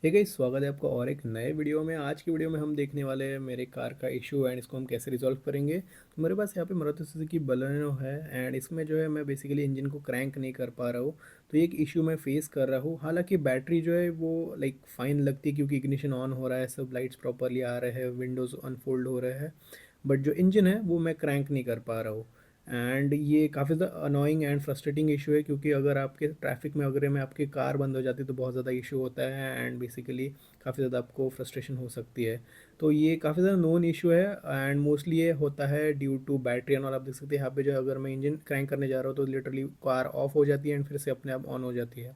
Hey guys, स्वागत है आपका और एक नए वीडियो में। आज की वीडियो में हम देखने वाले हैं मेरे कार का इशू एंड इसको हम कैसे रिजॉल्व करेंगे। तो मेरे पास यहाँ पे मारुति सुजुकी बलेनो है एंड इसमें जो है मैं बेसिकली इंजन को क्रैंक नहीं कर पा रहा हूँ। तो ये एक इशू मैं फेस कर रहा हूँ। हालांकि बैटरी जो है वो लाइक फाइन लगती है क्योंकि इग्निशन ऑन हो रहा है, सब लाइट्स प्रॉपरली आ रहे हैं, विंडोज़ अनफोल्ड हो रहे हैं। बट जो इंजन है वो मैं क्रैंक नहीं कर पा रहा हूँ। एंड ये काफ़ी ज़्यादा अनोइंग एंड फ्रस्ट्रेटिंग इशू है क्योंकि अगर आपके ट्रैफिक में अगर में आपकी कार बंद हो जाती है तो बहुत ज़्यादा इशू होता है एंड बेसिकली काफ़ी ज़्यादा आपको फ्रस्ट्रेशन हो सकती है। तो ये काफ़ी ज़्यादा नोन इशू है एंड मोस्टली ये होता है ड्यू टू बैटरी एंड। और आप देख सकते हैं यहाँ पे जो है अगर मैं इंजन क्रैंक करने जा रहा हूँ तो लिटरली कार ऑफ हो जाती है एंड फिर से अपने आप ऑन हो जाती है।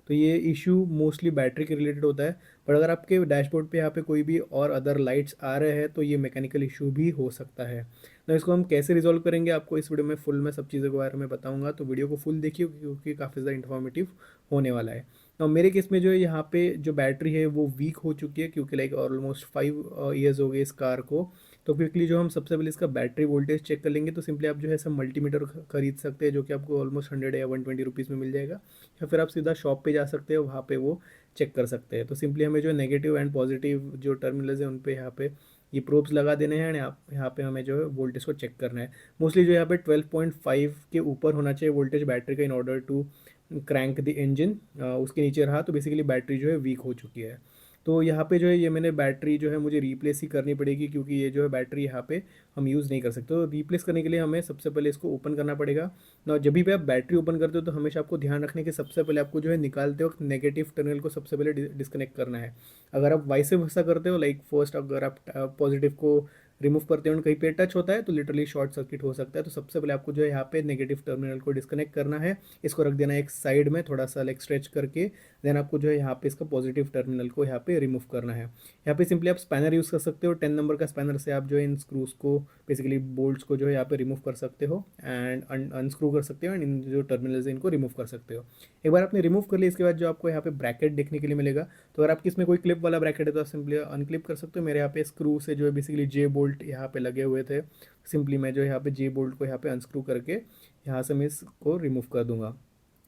तो ये इशू मोस्टली बैटरी के रिलेटेड होता है। पर अगर आपके डैशबोर्ड पे यहाँ पे कोई भी और अदर लाइट्स आ रहे हैं तो ये मैकेनिकल इशू भी हो सकता है। तो इसको हम कैसे रिजॉल्व करेंगे आपको इस वीडियो में फुल में सब चीज़ों के बारे में बताऊंगा। तो वीडियो को फुल देखिए क्योंकि काफ़ी ज़्यादा इन्फॉर्मेटिव होने वाला है। तो मेरे केस में जो है यहाँ पे जो बैटरी है वो वीक हो चुकी है क्योंकि लाइक ऑलमोस्ट 5 ईयर्स हो गए इस कार को। तो क्विकली जो हम सबसे पहले इसका बैटरी वोल्टेज चेक कर लेंगे। तो सिंपली आप जो है सब मल्टीमीटर खरीद सकते हैं जो कि आपको ऑलमोस्ट 100 या 120 रुपीज़ में मिल जाएगा। या फिर आप सीधा शॉप पे जा सकते हो, वहाँ पे वो चेक कर सकते हैं। तो सिंपली हमें जो नेगेटिव एंड पॉजिटिव जो टर्मिनल्स हैं उन पे यहाँ पे ये प्रोब्स लगा देने हैं एंड यहाँ पे हमें जो है वोल्टेज को चेक करना है। मोस्टली जो यहाँ पे 12.5 के ऊपर होना चाहिए वोल्टेज बैटरी का in order to crank the engine. उसके नीचे रहा तो बेसिकली बैटरी जो है वीक हो चुकी है। तो यहाँ पे जो है ये मैंने बैटरी जो है मुझे रिप्लेस ही करनी पड़ेगी क्योंकि ये जो है बैटरी यहाँ पे हम यूज़ नहीं कर सकते। तो रिप्लेस करने के लिए हमें सबसे पहले इसको ओपन करना पड़ेगा ना। जब भी आप बैटरी ओपन करते हो तो हमेशा आपको ध्यान रखने के सबसे पहले आपको जो है निकालते वक्त नेगेटिव टर्मिनल को सबसे पहले डिस्कनेक्ट करना है। अगर आप वाइस वर्सा करते हो लाइक फर्स्ट अगर आप पॉजिटिव को रिमूव करते हो कहीं पे टच होता है तो लिटरली शॉर्ट सर्किट हो सकता है। तो सबसे पहले आपको जो है यहाँ पे नेगेटिव टर्मिनल को डिस्कनेक्ट करना है, इसको रख देना है एक साइड में थोड़ा सा लाइक स्ट्रेच करके। देन आपको जो है यहाँ पे इसका पॉजिटिव टर्मिनल को यहाँ पे रिमूव करना है। यहाँ पे सिंपली आप स्पैनर यूज़ कर सकते हो, 10 नंबर का स्पैनर से आप जो है इन स्क्रूज को बेसिकली बोल्ट्स को जो है यहाँ पे रिमूव कर सकते हो एंड अनस्क्रू कर सकते हो एंड इन जो टर्मिनल्स है इनको रिमूव कर सकते हो। एक बार आपने रिमूव कर लिया इसके बाद जो आपको यहाँ पे ब्रैकेट देखने के लिए मिलेगा। तो अगर आपकी इसमें कोई क्लिप वाला ब्रैकेट है तो आप सिंपली अनक्लिप कर सकते हो। मेरे यहाँ पे स्क्रू से जो है बेसिकली जे बोल्ट यहाँ पे लगे हुए थे। सिंपली मैं जो यहाँ पे जे बोल्ट को यहाँ पे अनस्क्रू करके यहाँ से मैं इसको रिमूव कर दूंगा।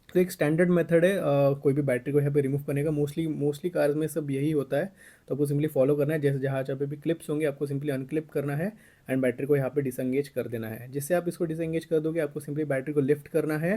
तो एक स्टैंडर्ड मेथड है कोई भी बैटरी को यहाँ पे रिमूव करने का। मोस्टली मोस्टली कार्स में सब यही होता है। तो आपको सिंपली फॉलो करना है, जैसे जहाँ जहाँ पे भी क्लिप्स होंगे आपको सिंपली अनक्लिप करना है एंड बैटरी को यहाँ पे डिसंगेज कर देना है। जिससे आप इसको डिसंगेज कर दोगे आपको सिंपली बैटरी को लिफ्ट करना है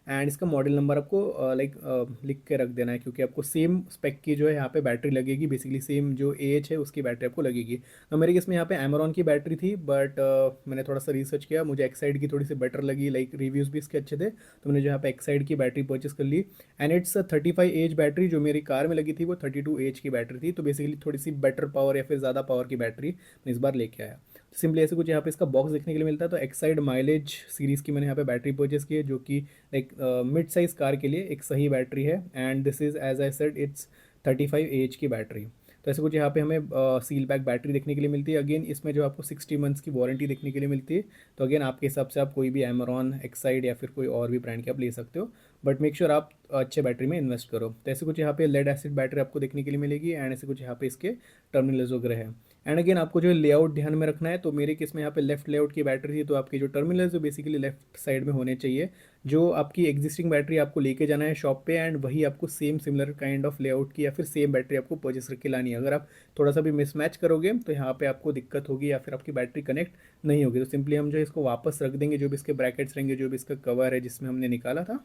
एंड इसका मॉडल नंबर आपको लिख के रख देना है क्योंकि आपको सेम स्पेक की जो है यहाँ पे बैटरी लगेगी। बेसिकली सेम जो एज है उसकी बैटरी आपको लगेगी। तो मेरे केस में यहाँ पे एमरॉन की बैटरी थी बट मैंने थोड़ा सा रिसर्च किया, मुझे एक्साइड की थोड़ी सी बेटर लगी, लाइक रिव्यूज़ भी इसके अच्छे थे। तो मैंने जो यहाँ पे एक्साइड की बैटरी परचेस कर ली एंड इट्स 35 एज बैटरी। जो मेरी कार में लगी थी वो 32 एज की बैटरी थी। तो बेसिकली थोड़ी सी बेटर पावर या फिर ज़्यादा पावर की बैटरी मैं इस बार लेके आया। सिंपली ऐसे कुछ यहाँ पे इसका बॉक्स देखने के लिए मिलता है। तो एक्साइड माइलेज सीरीज़ की मैंने यहाँ पे बैटरी परचेस की है जो कि लाइक मिड साइज़ कार के लिए एक सही बैटरी है and this is as I said it's 35 एज की बैटरी। तो ऐसे कुछ यहाँ पे हमें सील पैक बैटरी देखने के लिए मिलती है। अगेन इसमें जो आपको 60 मंथ्स की वारंटी देखने के लिए मिलती है। तो अगेन आपके हिसाब से आप कोई भी एमरॉन, एक्साइड या फिर कोई और भी ब्रांड की आप ले सकते हो। बट मेक श्योर आप अच्छे बैटरी में इन्वेस्ट करो। तो ऐसे कुछ यहाँ पे लेड एसिड बैटरी आपको देखने के लिए मिलेगी एंड ऐसे कुछ यहाँ पे इसके टर्मिनल्स वगैरह है। एंड अगेन आपको जो है लेआउट ध्यान में रखना है। तो मेरे केस में यहाँ पे लेफ्ट लेआउट की बैटरी थी तो आपके जो टर्मिनल्स है बेसिकली लेफ्ट साइड में होने चाहिए। जो आपकी एग्जिस्टिंग बैटरी आपको लेके जाना है शॉप पे एंड वही आपको same similar kind of layout की या फिर सेम बैटरी आपको परचेस करके लानी है। अगर आप थोड़ा सा भी मिसमैच करोगे तो यहाँ पे आपको दिक्कत होगी या फिर आपकी बैटरी कनेक्ट नहीं होगी। तो सिंपली हम जो है इसको वापस रख देंगे, जो भी इसके ब्रैकेट्स रहेंगे, जो भी इसका कवर है जिसमें हमने निकाला था।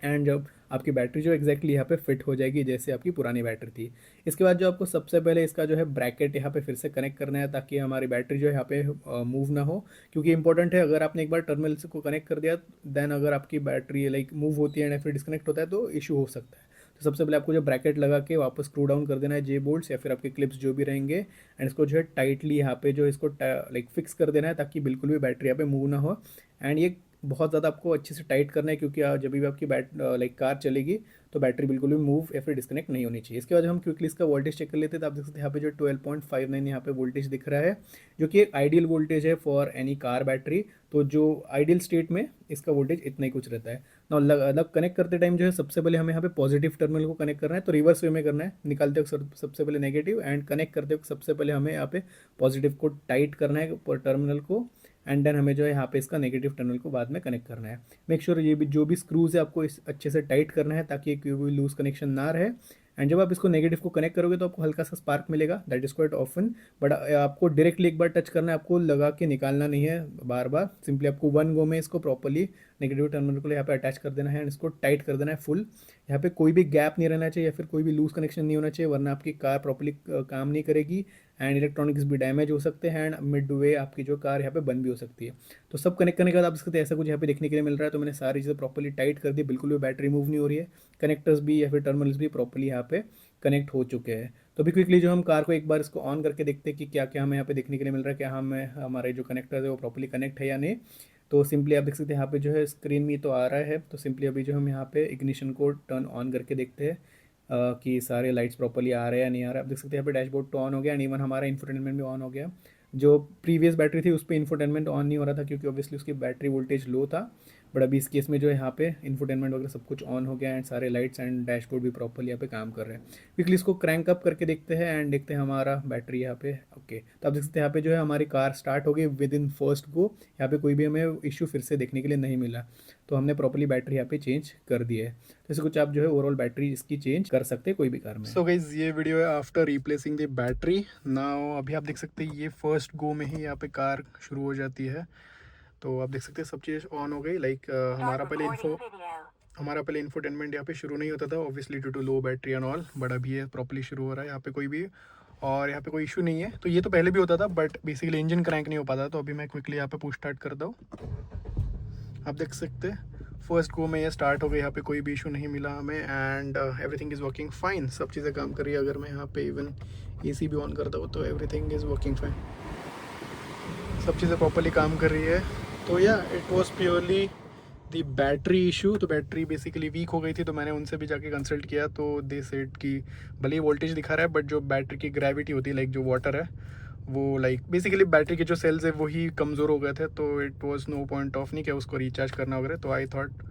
एंड जब आपकी बैटरी जो एग्जैक्टली यहाँ पे फिट हो जाएगी जैसे आपकी पुरानी बैटरी थी। इसके बाद जो आपको सबसे पहले इसका जो है ब्रैकेट यहाँ पे फिर से कनेक्ट करना है ताकि हमारी बैटरी जो है यहाँ पे मूव ना हो। क्योंकि इंपॉर्टेंट है, अगर आपने एक बार टर्मिनल को कनेक्ट कर दिया देन अगर आपकी बैटरी लाइक मूव होती है या फिर डिस्कनेक्ट होता है तो इशू हो सकता है। तो सबसे पहले आपको जो ब्रैकेट लगा के वापस स्क्रू डाउन कर देना है जे बोल्ट्स या फिर आपके क्लिप्स जो भी रहेंगे एंड इसको जो है टाइटली यहाँ पे जो इसको लाइक फिक्स कर देना है ताकि बिल्कुल भी बैटरी यहाँ पे मूव ना हो। एंड ये बहुत ज़्यादा आपको अच्छे से टाइट करना है क्योंकि जब भी आपकी लाइक कार चलेगी तो बैटरी बिल्कुल भी मूव या फिर डिस्कनेक्ट नहीं होनी चाहिए। इसके बाद हम क्विकली इसका वोल्टेज चेक कर लेते हैं। तो आप देख सकते हैं यहाँ पे जो 12.59 यहाँ पे वोल्टेज दिख रहा है जो कि एक आइडियल वोल्टेज है फॉर एनी कार बैटरी। तो जो आइडियल स्टेट में इसका वोल्टेज इतना ही कुछ रहता है ना। अलग कनेक्ट करते टाइम जो है सबसे पहले हमें यहाँ पे पॉजिटिव टर्मिनल को कनेक्ट करना है। तो रिवर्स वे में करना है, निकालते वक्त सबसे पहले नेगेटिव एंड कनेक्ट करते वक्त सबसे पहले हमें यहाँ पे पॉजिटिव को टाइट करना है टर्मिनल को एंड देन हमें जो है यहाँ पे इसका नेगेटिव टर्मिनल को बाद में कनेक्ट करना है। मेक श्योर ये भी जो भी स्क्रूज है आपको इस अच्छे से टाइट करना है ताकि कोई भी लूज कनेक्शन ना रहे एंड जब आप इसको नेगेटिव को कनेक्ट करोगे तो आपको हल्का सा स्पार्क मिलेगा, that is quite often. But आपको डायरेक्टली एक बार टच करना है, आपको लगा के निकालना नहीं है बार बार, सिंपली आपको वन गो में इसको प्रॉपर्ली नेगेटिव टर्मिनल को यहाँ पे अटैच कर देना है एंड इसको टाइट कर देना है फुल। यहाँ पे कोई भी गैप नहीं रहना चाहिए या फिर कोई भी लूज कनेक्शन नहीं होना चाहिए, वरना आपकी कार प्रॉपर्ली काम नहीं करेगी एंड इलेक्ट्रॉनिक्स भी डैमेज हो सकते हैं एंड मिड वे आपकी जो कार यहाँ पे बंद भी हो सकती है। तो सब कनेक्ट करने के बाद आप इसके ऐसा कुछ यहाँ पे देखने के लिए मिल रहा है। तो मैंने सारी चीज़ें प्रॉपर्ली टाइट कर दी, बिल्कुल भी बैटरी मूव नहीं हो रही है, कनेक्टर्स भी या फिर टर्मिनल्स भी प्रॉपर्ली यहाँ पे कनेक्ट हो चुके हैं। तो अभी क्विकली जो हम कार को एक बार इसको ऑन करके देखते हैं कि क्या क्या हमें यहाँ पे देखने के लिए मिल रहा है, क्या हमें हमारे जो कनेक्टर है वो प्रॉपर्ली कनेक्ट है या नहीं। तो सिंपली आप देख सकते हैं यहाँ पे जो है स्क्रीन में तो आ रहा है। तो सिंपली अभी जो हम यहाँ पे इग्निशन को टर्न ऑन करके देखते हैं कि सारे लाइट्स प्रॉपर्ली आ रहे हैं या नहीं आ रहा है। आप देख सकते हैं यहाँ पे डैशबोर्ड तो ऑन हो गया एंड इवन हमारा इंफोटेनमेंट भी ऑन हो गया। जो प्रीवियस बैटरी थी उस पर इंफोटेनमेंट ऑन नहीं हो रहा था क्योंकि ऑब्वियसली उसकी बैटरी वोल्टेज लो था। बट अभी इस केस में जो है यहाँ पे इंफोटेनमेंट वगैरह सब कुछ ऑन हो गया एंड सारे लाइट्स एंड डैशबोर्ड भी प्रॉपर्ली यहाँ पे काम कर रहे हैं। क्विकली इसको क्रैंक अप करके देखते हैं एंड देखते हैं हमारा बैटरी यहाँ पे ओके। तो आप देख सकते हैं यहाँ पे जो है हमारी कार स्टार्ट हो गई विद इन फर्स्ट गो। यहाँ पे कोई भी हमें इशू फिर से देखने के लिए नहीं मिला। तो हमने प्रॉपर्ली बैटरी यहाँ पे चेंज कर दी है। तो ऐसे कुछ आप जो है ओवरऑल बैटरी इसकी चेंज कर सकते हैं कोई भी कार में। सो गाइज ये वीडियो है after replacing the battery. Now अभी आप देख सकते हैं ये फर्स्ट गो में ही यहाँ पे कार शुरू हो जाती है। तो आप देख सकते हैं सब चीज़ ऑन हो गई। लाइक हमारा पहले इंफोटेनमेंट यहाँ पे शुरू नहीं होता था obviously due to low battery and all, but अभी ये प्रॉपर्ली शुरू हो रहा है यहाँ पे कोई भी, और यहाँ पे कोई इशू नहीं है। तो ये तो पहले भी होता था बट बेसिकली इंजन क्रैंक नहीं हो पाता। तो अभी मैं क्विकली यहाँ पे पुश स्टार्ट करता हूँ। आप देख सकते हैं फर्स्ट गो में ये स्टार्ट हो गई, यहाँ पे कोई भी इशू नहीं मिला हमें and everything is working fine. सब चीज़ें काम कर रही है। अगर मैं यहाँ पे इवन एसी भी ऑन करता हूँ तो एवरीथिंग इज़ वर्किंग फाइन, सब चीज़ें प्रॉपर्ली काम कर रही है। तो या it was purely the battery issue. तो बैटरी बेसिकली वीक हो गई थी, तो मैंने उनसे भी जाके कंसल्ट किया। तो दे सेड कि भले ही वोल्टेज दिखा रहा है बट जो बैटरी की ग्रेविटी होती है लाइक जो वाटर है वो लाइक बेसिकली बैटरी के जो सेल्स है वही कमज़ोर हो गए थे। तो it was no point of नहीं कि उसको रिचार्ज करना वगैरह। तो आई थॉट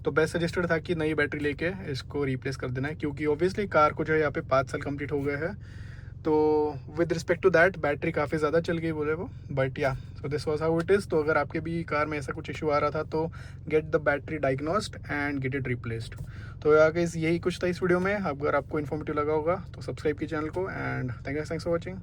तो बेस्ट सजेस्टेड था कि नई बैटरी लेके इसको रिप्लेस कर देना है, क्योंकि ऑब्वियसली कार को जो है यहाँ पे 5 साल कंप्लीट हो गए हैं। तो with respect to that battery काफ़ी ज़्यादा चल गई बोले वो, but yeah so this was how it is. तो अगर आपके भी कार में ऐसा कुछ इशू आ रहा था तो get the battery diagnosed and get it replaced. तो गाइस यही कुछ था इस वीडियो में। अगर आपको इन्फॉर्मेटिव लगा होगा तो सब्सक्राइब कीजिए चैनल को एंड थैंक्स फॉर वॉचिंग।